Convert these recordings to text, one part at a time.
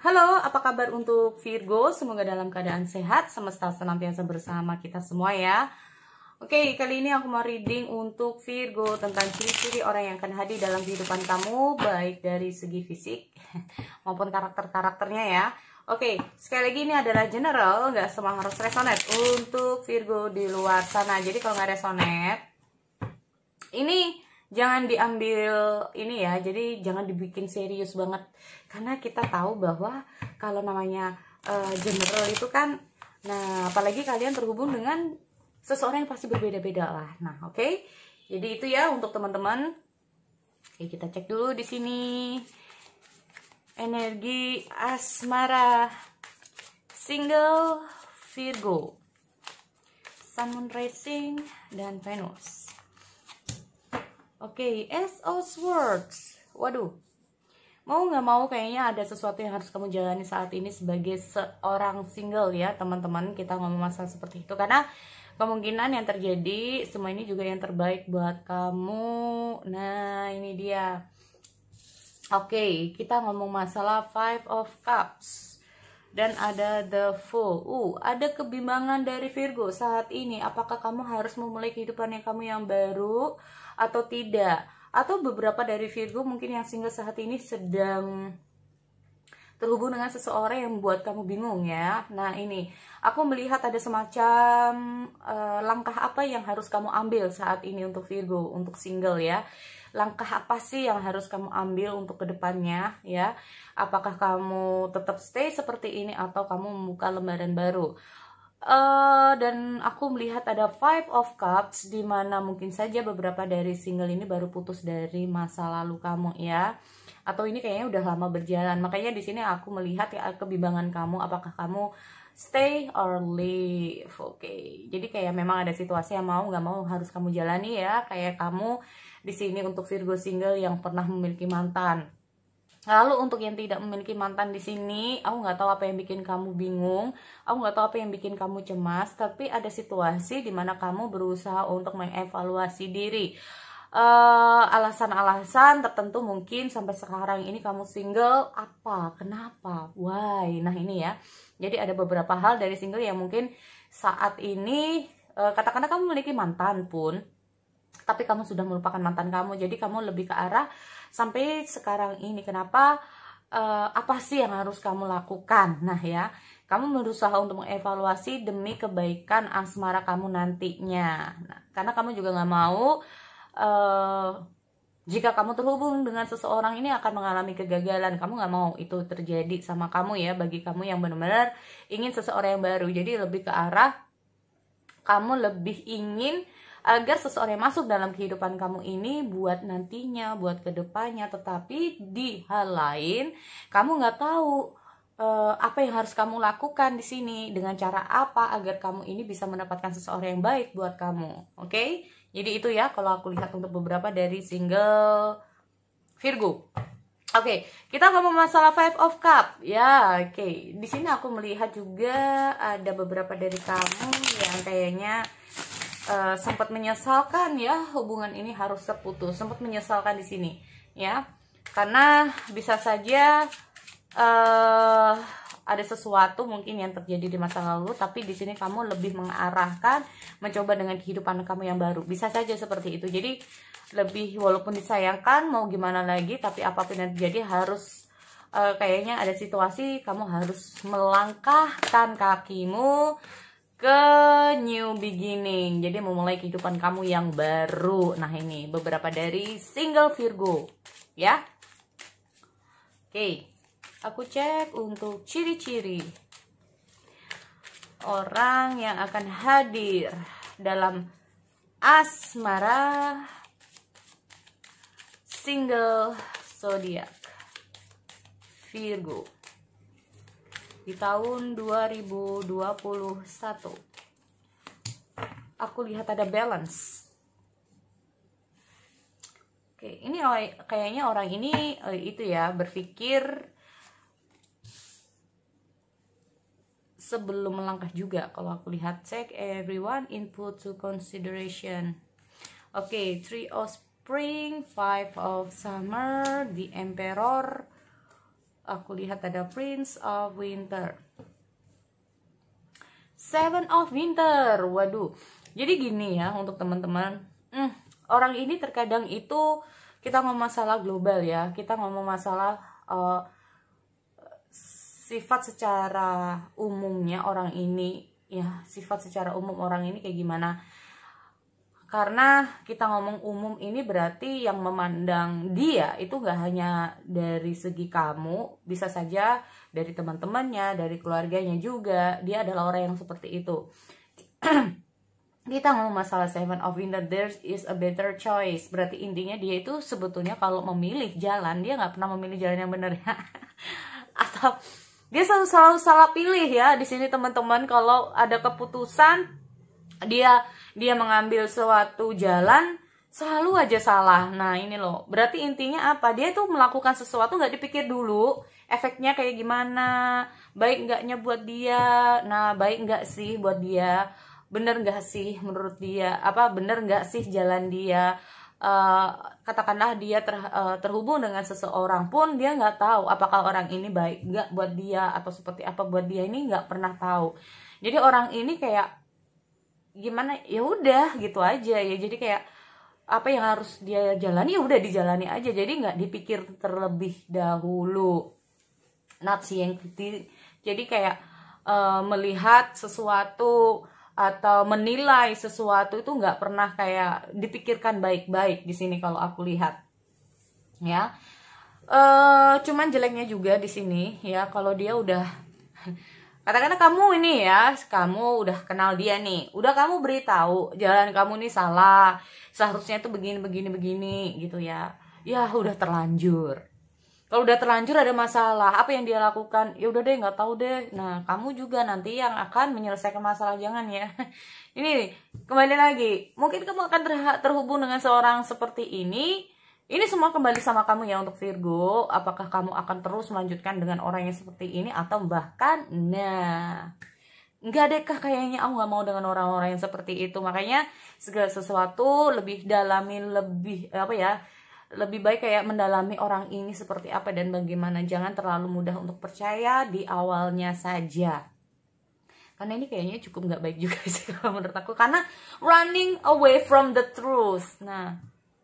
Halo, apa kabar untuk Virgo? Semoga dalam keadaan sehat, semesta senantiasa bersama kita semua ya. Oke, kali ini aku mau reading untuk Virgo tentang ciri-ciri orang yang akan hadir dalam kehidupan kamu, baik dari segi fisik maupun karakter-karakternya ya. Oke, sekali lagi ini adalah general, nggak semua harus resonate untuk Virgo di luar sana. Jadi kalau nggak resonate, ini jangan diambil ini ya, jadi jangan dibikin serius banget, karena kita tahu bahwa kalau namanya general itu kan, nah apalagi kalian terhubung dengan seseorang yang pasti berbeda-beda lah. Nah oke, jadi itu ya untuk teman-teman. Oke, kita cek dulu di sini energi asmara single Virgo, Sun, Moon, Rising, dan Venus. Oke, Ace of Swords. Waduh, mau nggak mau kayaknya ada sesuatu yang harus kamu jalani saat ini sebagai seorang single ya teman-teman. Kita ngomong masalah seperti itu karena kemungkinan yang terjadi semua ini juga yang terbaik buat kamu. Nah ini dia. Oke, kita ngomong masalah Five of Cups dan ada The Fool. Ada kebimbangan dari Virgo saat ini. Apakah kamu harus memulai kehidupan yang kamu yang baru atau tidak? Atau beberapa dari Virgo mungkin yang single saat ini sedang terhubung dengan seseorang yang membuat kamu bingung ya. Nah ini, aku melihat ada semacam langkah apa yang harus kamu ambil saat ini untuk Virgo, untuk single ya. Langkah apa sih yang harus kamu ambil untuk kedepannya ya? Apakah kamu tetap stay seperti ini atau kamu membuka lembaran baru? Dan aku melihat ada Five of Cups, di mana mungkin saja beberapa dari single ini baru putus dari masa lalu kamu ya, atau ini kayaknya udah lama berjalan. Makanya di sini aku melihat ya kebimbangan kamu, apakah kamu stay or leave. Oke, jadi kayak memang ada situasi yang mau nggak mau harus kamu jalani ya. Kayak kamu di sini untuk Virgo single yang pernah memiliki mantan. Lalu untuk yang tidak memiliki mantan di sini, aku nggak tahu apa yang bikin kamu bingung, aku nggak tahu apa yang bikin kamu cemas, tapi ada situasi di mana kamu berusaha untuk mengevaluasi diri. Alasan-alasan tertentu mungkin sampai sekarang ini kamu single, apa, kenapa, why? Nah ini ya, jadi ada beberapa hal dari single yang mungkin saat ini, katakanlah kamu memiliki mantan pun, tapi kamu sudah melupakan mantan kamu, jadi kamu lebih ke arah sampai sekarang ini kenapa, apa sih yang harus kamu lakukan. Nah ya, kamu berusaha untuk mengevaluasi demi kebaikan asmara kamu nantinya. Nah, karena kamu juga nggak mau jika kamu terhubung dengan seseorang ini akan mengalami kegagalan. Kamu nggak mau itu terjadi sama kamu ya, bagi kamu yang benar-benar ingin seseorang yang baru. Jadi lebih ke arah kamu lebih ingin agar seseorang yang masuk dalam kehidupan kamu ini buat nantinya, buat kedepannya. Tetapi di hal lain, kamu nggak tahu apa yang harus kamu lakukan di sini, dengan cara apa agar kamu ini bisa mendapatkan seseorang yang baik buat kamu. Oke? Jadi itu ya kalau aku lihat untuk beberapa dari single Virgo. Oke, kita ngomong masalah Five of Cup ya. Oke, di sini aku melihat juga ada beberapa dari kamu yang kayaknya sempat menyesalkan ya hubungan ini harus terputus, sempat menyesalkan di sini ya, karena bisa saja ada sesuatu mungkin yang terjadi di masa lalu, tapi di sini kamu lebih mengarahkan mencoba dengan kehidupan kamu yang baru. Bisa saja seperti itu. Jadi lebih, walaupun disayangkan mau gimana lagi, tapi apapun yang terjadi harus kayaknya ada situasi kamu harus melangkahkan kakimu ke new beginning, jadi memulai kehidupan kamu yang baru. Nah ini beberapa dari single Virgo ya. Oke, aku cek untuk ciri-ciri orang yang akan hadir dalam asmara single zodiak Virgo di tahun 2021. Aku lihat ada balance. Oke, ini kayaknya orang ini itu ya, berpikir sebelum melangkah juga. Kalau aku lihat, check everyone input to consideration. Oke, Three of Spring, Five of Summer, The Emperor, aku lihat ada Prince of Winter, Seven of Winter. Waduh, jadi gini ya untuk teman-teman, orang ini terkadang itu kita ngomong masalah global ya, kita ngomong masalah sifat secara umumnya orang ini ya, sifat secara umum orang ini kayak gimana. Karena kita ngomong umum ini berarti yang memandang dia itu gak hanya dari segi kamu, bisa saja dari teman-temannya, dari keluarganya juga, dia adalah orang yang seperti itu. Kita ngomong masalah Seven of Winter, there is a better choice. Berarti intinya dia itu sebetulnya kalau memilih jalan, dia gak pernah memilih jalan yang benar ya. Atau dia selalu salah pilih ya. Di sini teman-teman, kalau ada keputusan dia mengambil suatu jalan selalu aja salah. Nah ini loh, berarti intinya apa? Dia tuh melakukan sesuatu nggak dipikir dulu efeknya kayak gimana, baik nggaknya buat dia. Nah baik nggak sih buat dia, bener nggak sih menurut dia, apa bener nggak sih jalan dia. Katakanlah dia terhubung dengan seseorang pun, dia nggak tahu apakah orang ini baik nggak buat dia atau seperti apa buat dia, ini nggak pernah tahu. Jadi orang ini kayak gimana, ya udah gitu aja ya. Jadi kayak apa yang harus dia jalani ya udah dijalani aja, jadi nggak dipikir terlebih dahulu. Not seeing, jadi kayak melihat sesuatu atau menilai sesuatu itu nggak pernah kayak dipikirkan baik-baik di sini kalau aku lihat ya. Cuman jeleknya juga di sini ya, kalau dia udah katakanlah kamu ini ya, kamu udah kenal dia nih, udah kamu beritahu jalan kamu nih salah, seharusnya tuh begini gitu ya. Ya udah terlanjur. Kalau udah terlanjur ada masalah, apa yang dia lakukan? Ya udah deh, nggak tahu deh. Nah, kamu juga nanti yang akan menyelesaikan masalah, jangan ya. Ini kembali lagi, mungkin kamu akan terhubung dengan seorang seperti ini. Ini semua kembali sama kamu ya untuk Virgo. Apakah kamu akan terus melanjutkan dengan orang yang seperti ini atau bahkan nggak dekah kayaknya aku nggak mau dengan orang-orang yang seperti itu. Makanya segala sesuatu lebih dalami, lebih baik kayak mendalami orang ini seperti apa dan bagaimana. Jangan terlalu mudah untuk percaya di awalnya saja, karena ini kayaknya cukup nggak baik juga sih kalau menurut aku, karena running away from the truth. Nah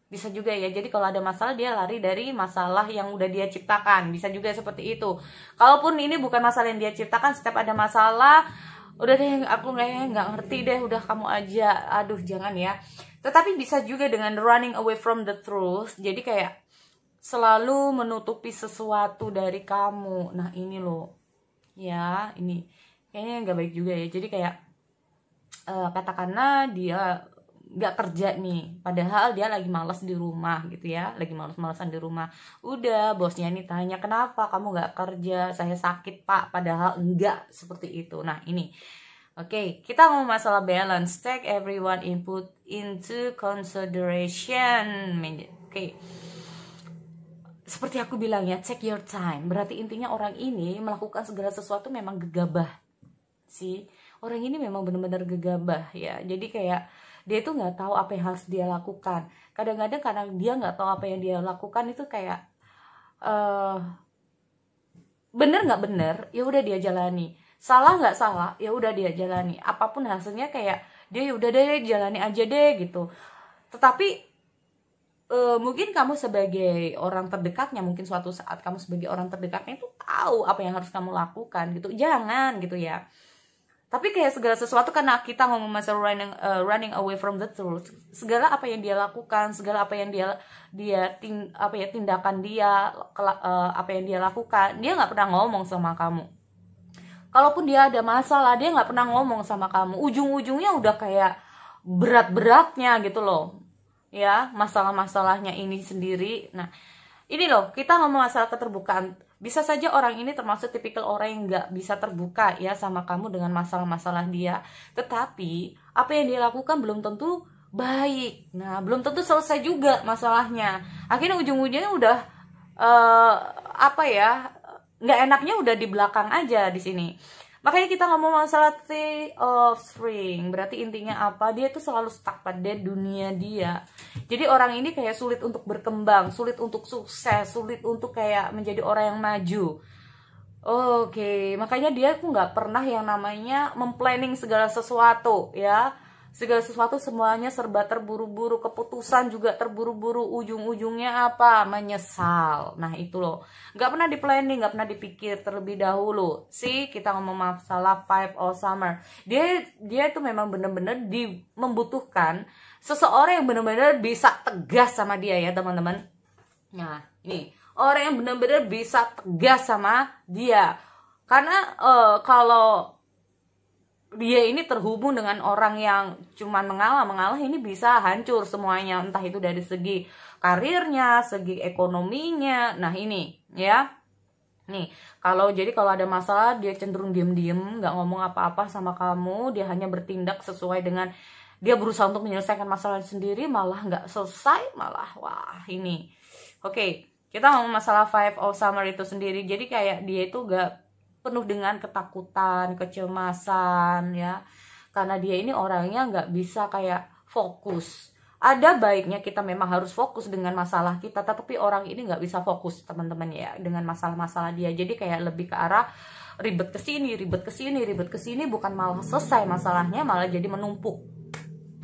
bisa juga ya, jadi kalau ada masalah dia lari dari masalah yang udah dia ciptakan, bisa juga seperti itu. Kalaupun ini bukan masalah yang dia ciptakan, setiap ada masalah udah deh aku nggak ngerti deh, udah kamu aja, aduh jangan ya. Tetapi bisa juga dengan running away from the truth, jadi kayak selalu menutupi sesuatu dari kamu. Nah ini loh ya, ini kayaknya nggak baik juga ya. Jadi kayak katakanlah dia nggak kerja nih, padahal dia lagi malas di rumah gitu ya, lagi malas-malasan di rumah. Udah bosnya nih tanya, kenapa kamu nggak kerja? Saya sakit pak, padahal enggak seperti itu. Nah ini oke, kita ngomong masalah balance. Take everyone input into consideration. Oke. Seperti aku bilang ya, take your time. Berarti intinya orang ini melakukan segala sesuatu memang gegabah. Sih, orang ini memang benar-benar gegabah ya. Jadi kayak dia tuh nggak tahu apa yang harus dia lakukan. Kadang-kadang karena dia nggak tahu apa yang dia lakukan itu kayak bener nggak bener, ya udah dia jalani. Salah nggak salah, ya udah dia jalani. Apapun hasilnya kayak dia udah deh jalani aja deh gitu. Tetapi mungkin kamu sebagai orang terdekatnya, mungkin suatu saat kamu sebagai orang terdekatnya itu tahu apa yang harus kamu lakukan gitu. Jangan gitu ya. Tapi kayak segala sesuatu, karena kita ngomong masalah running away from the truth, segala apa yang dia lakukan, segala apa yang tindakan dia, apa yang dia lakukan, dia nggak pernah ngomong sama kamu. Kalaupun dia ada masalah, dia nggak pernah ngomong sama kamu. Ujung-ujungnya udah kayak berat-beratnya gitu loh ya, masalah-masalahnya ini sendiri. Nah ini loh, kita ngomong masalah keterbukaan. Bisa saja orang ini termasuk tipikal orang yang nggak bisa terbuka ya sama kamu dengan masalah-masalah dia. Tetapi apa yang dia lakukan belum tentu baik. Nah belum tentu selesai juga masalahnya. Akhirnya ujung-ujungnya udah nggak enaknya udah di belakang aja di sini. Makanya kita ngomong masalah Three of String. Berarti intinya apa? Dia tuh selalu stuck pada dunia dia. Jadi orang ini kayak sulit untuk berkembang, sulit untuk sukses, sulit untuk kayak menjadi orang yang maju. Oke, makanya dia tuh nggak pernah yang namanya memplanning segala sesuatu ya. Segala sesuatu semuanya serba terburu-buru, keputusan juga terburu-buru, ujung-ujungnya apa? Menyesal. Nah itu loh, nggak pernah di planning, nggak pernah dipikir terlebih dahulu. Sih kita ngomong masalah Five of Summer, dia itu memang bener-bener membutuhkan seseorang yang bener-bener bisa tegas sama dia ya teman-teman. Nah ini orang yang benar-benar bisa tegas sama dia, karena kalau dia ini terhubung dengan orang yang cuman mengalah ini bisa hancur semuanya, entah itu dari segi karirnya, segi ekonominya. Nah ini ya, nih kalau ada masalah dia cenderung diem-diem, nggak ngomong apa-apa sama kamu, dia hanya bertindak sesuai dengan dia berusaha untuk menyelesaikan masalah sendiri, malah nggak selesai, malah wah ini. Oke. Kita ngomong masalah Five of Summer itu sendiri, jadi kayak dia itu gak penuh dengan ketakutan, kecemasan ya, karena dia ini orangnya gak bisa kayak fokus. Ada baiknya kita memang harus fokus dengan masalah kita, tapi orang ini gak bisa fokus teman-teman ya dengan masalah-masalah dia. Jadi kayak lebih ke arah ribet kesini, bukan malah selesai masalahnya, malah jadi menumpuk.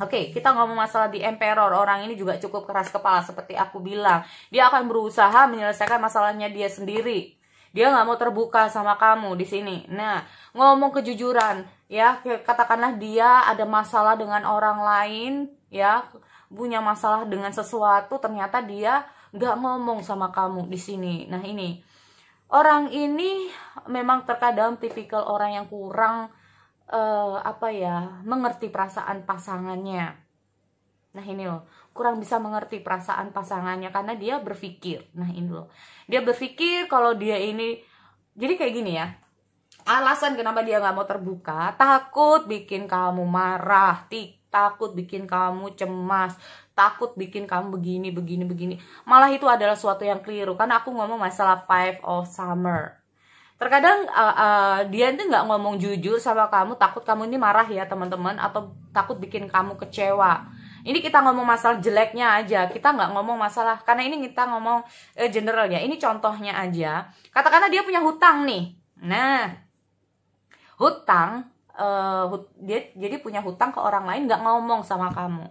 Oke, kita ngomong masalah di Emperor. Orang ini juga cukup keras kepala seperti aku bilang. Dia akan berusaha menyelesaikan masalahnya dia sendiri. Dia nggak mau terbuka sama kamu di sini. Nah, ngomong kejujuran, ya katakanlah dia ada masalah dengan orang lain, ya punya masalah dengan sesuatu, ternyata dia nggak ngomong sama kamu di sini. Nah ini, orang ini memang terkadang tipikal orang yang kurang mengerti perasaan pasangannya. Nah ini loh, kurang bisa mengerti perasaan pasangannya karena dia berpikir. Nah ini loh, dia berpikir kalau dia ini, jadi kayak gini ya, alasan kenapa dia nggak mau terbuka, takut bikin kamu marah, takut bikin kamu cemas, takut bikin kamu begini. Malah itu adalah suatu yang keliru, karena aku ngomong masalah Five of Summer. Terkadang dia itu nggak ngomong jujur sama kamu, takut kamu ini marah ya teman-teman, atau takut bikin kamu kecewa. Ini kita ngomong masalah jeleknya aja, kita nggak ngomong masalah, karena ini kita ngomong general ya. Ini contohnya aja, katakanlah dia punya hutang nih. Nah, hutang, dia jadi punya hutang ke orang lain, nggak ngomong sama kamu.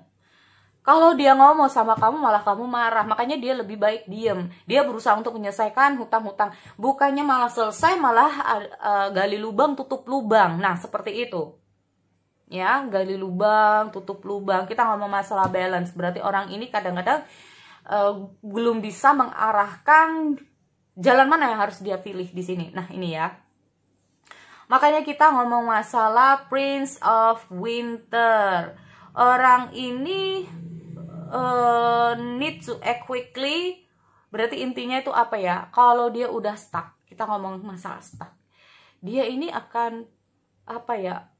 Kalau dia ngomong sama kamu malah kamu marah, makanya dia lebih baik diem. Dia berusaha untuk menyelesaikan hutang-hutang, bukannya malah selesai, malah gali lubang tutup lubang. Nah seperti itu ya, gali lubang tutup lubang. Kita ngomong masalah balance, berarti orang ini kadang-kadang belum bisa mengarahkan jalan mana yang harus dia pilih di sini. Nah ini ya, makanya kita ngomong masalah Prince of Winter. Orang ini need to act quickly. Berarti intinya itu apa ya? Kalau dia udah stuck, kita ngomong masalah stuck, dia ini akan apa ya?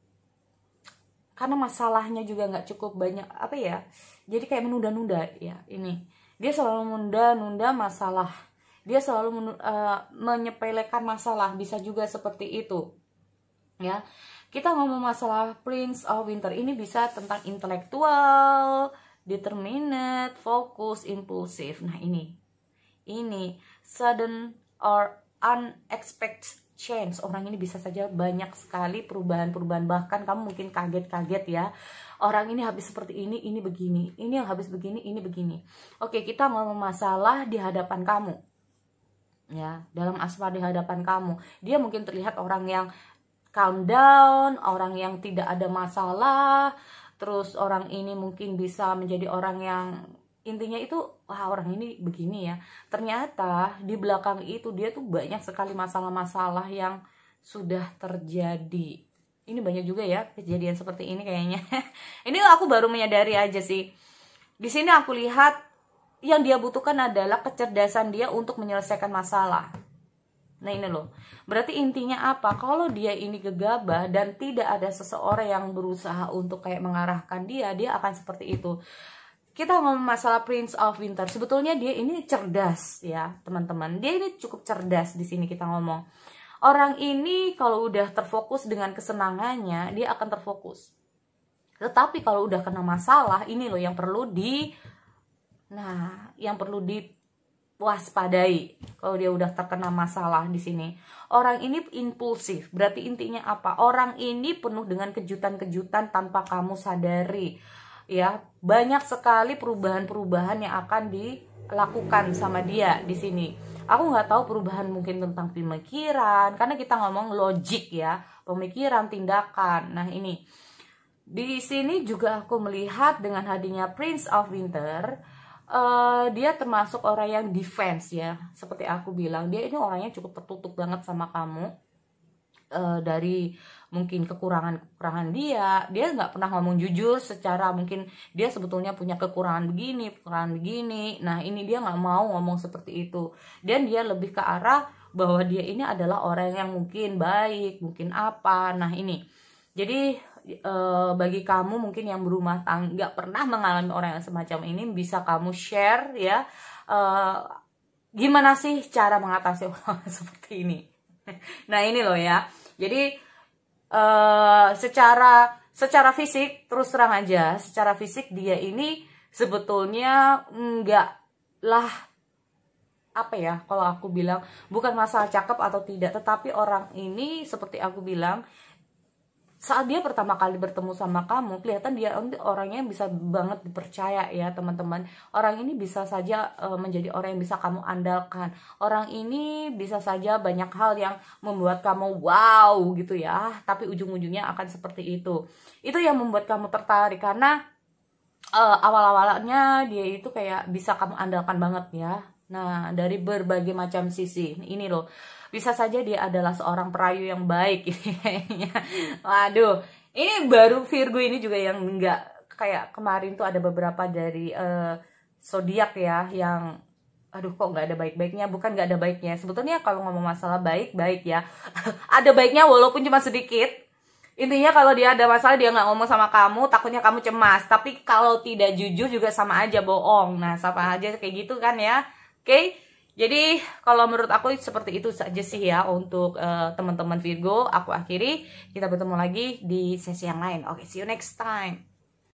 Karena masalahnya juga nggak cukup banyak, apa ya? Jadi kayak menunda-nunda ya. Ini dia selalu menunda-nunda masalah. Dia selalu menyepelekan masalah. Bisa juga seperti itu. Ya, kita ngomong masalah Prince of Winter ini bisa tentang intelektual, determined, fokus, impulsif. Nah ini sudden or unexpected change. Orang ini bisa saja banyak sekali perubahan-perubahan, bahkan kamu mungkin kaget-kaget ya. Orang ini habis seperti ini begini, ini yang habis begini, ini begini. Oke, kita ngomong masalah di hadapan kamu. Ya, dalam asmara di hadapan kamu, dia mungkin terlihat orang yang calm down, orang yang tidak ada masalah. Terus orang ini mungkin bisa menjadi orang yang intinya itu, wah orang ini begini ya. Ternyata di belakang itu dia tuh banyak sekali masalah-masalah yang sudah terjadi. Ini banyak juga ya kejadian seperti ini kayaknya. Ini aku baru menyadari aja sih. Di sini aku lihat yang dia butuhkan adalah kecerdasan dia untuk menyelesaikan masalah. Nah ini loh, berarti intinya apa? Kalau dia ini gegabah dan tidak ada seseorang yang berusaha untuk kayak mengarahkan dia akan seperti itu. Kita ngomong masalah Prince of Winter, sebetulnya dia ini cerdas ya teman-teman. Dia ini cukup cerdas di sini kita ngomong. Orang ini kalau udah terfokus dengan kesenangannya, dia akan terfokus. Tetapi kalau udah kena masalah, ini loh yang perlu waspadai kalau dia udah terkena masalah di sini. Orang ini impulsif, berarti intinya apa? Orang ini penuh dengan kejutan-kejutan tanpa kamu sadari. Ya, banyak sekali perubahan-perubahan yang akan dilakukan sama dia di sini. Aku nggak tahu perubahan mungkin tentang pemikiran, karena kita ngomong logik ya, pemikiran, tindakan. Nah ini di sini juga aku melihat dengan hadirnya Prince of Winter. Dia termasuk orang yang defense ya, seperti aku bilang, dia ini orangnya cukup tertutup banget sama kamu. Dari mungkin kekurangan dia nggak pernah ngomong jujur secara mungkin dia sebetulnya punya kekurangan begini. Nah ini dia nggak mau ngomong seperti itu, dan dia lebih ke arah bahwa dia ini adalah orang yang mungkin baik, mungkin apa. Nah ini jadi bagi kamu mungkin yang berumah tangga nggak pernah mengalami orang yang semacam ini, bisa kamu share ya, gimana sih cara mengatasi orang seperti ini. Nah ini loh ya, jadi secara fisik terus terang aja, secara fisik dia ini sebetulnya nggak lah, apa ya, kalau aku bilang bukan masalah cakep atau tidak, tetapi orang ini seperti aku bilang, saat dia pertama kali bertemu sama kamu, kelihatan dia orangnya yang bisa banget dipercaya ya teman-teman. Orang ini bisa saja menjadi orang yang bisa kamu andalkan. Orang ini bisa saja banyak hal yang membuat kamu wow gitu ya, tapi ujung-ujungnya akan seperti itu. Itu yang membuat kamu tertarik, karena awal-awalnya dia itu kayak bisa kamu andalkan banget ya. Nah dari berbagai macam sisi ini loh, bisa saja dia adalah seorang perayu yang baik kayaknya. Waduh, ini baru Virgo ini juga yang enggak, kayak kemarin tuh ada beberapa dari zodiak ya yang aduh kok nggak ada baik-baiknya. Bukan nggak ada baiknya, sebetulnya kalau ngomong masalah baik-baik ya ada baiknya walaupun cuma sedikit. Intinya kalau dia ada masalah dia nggak ngomong sama kamu, takutnya kamu cemas. Tapi kalau tidak jujur juga sama aja bohong. Nah sama aja kayak gitu kan ya. Oke, jadi kalau menurut aku seperti itu saja sih ya untuk teman-teman Virgo. Aku akhiri, kita bertemu lagi di sesi yang lain. Oke, see you next time.